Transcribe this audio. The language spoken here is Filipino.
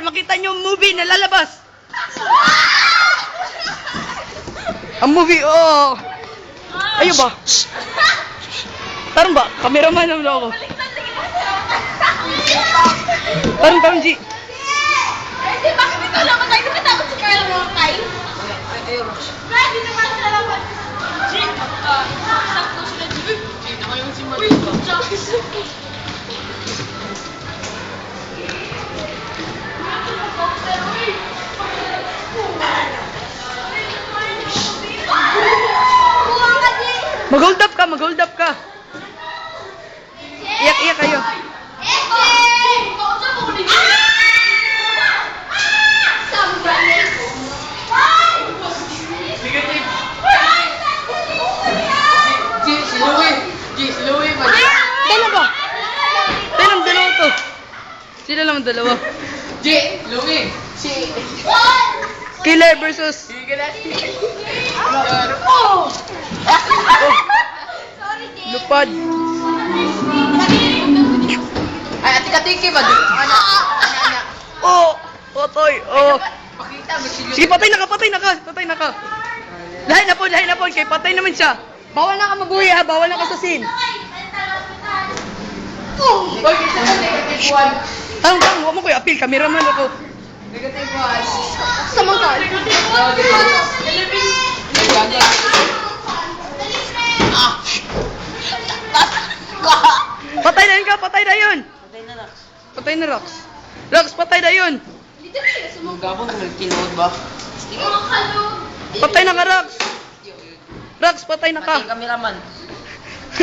makita nyo yung movie na lalabas. Ang movie, oh. Ayun ba? Tarong ba? Cameraman naman ako. Tarong, G. Hindi, bakit ikaw naman tayo? Bakit takot si Carl mo tayo? Brad, hindi naman sa laban. Jim, sakto sila, Jim. Jim, naman yung si Marie. Mag-hold up ka. Iyak kayo. Dalawa. Dalawa to. Sila lang dalawa. Killer versus Lupad. Ay, atik-atiki ba? Anak. Oh, patay. Oh. Pakita mo si Sige, patay na ka. Lahat na po. Kay patay naman siya. Bawal na ka mabuhay ha. Bawal na ka sa scene. Hoy, kita ka negative 1. Tang, huwag mo ko i-appeal. Cameraman ako. Negative 1. Samang ka. Patay na yun ka. Patay na Rox. Rox, patay na yun. Ang gabon kung magkinood ba? Patay na ka, Rox. Rox, patay na ka. Kameraman.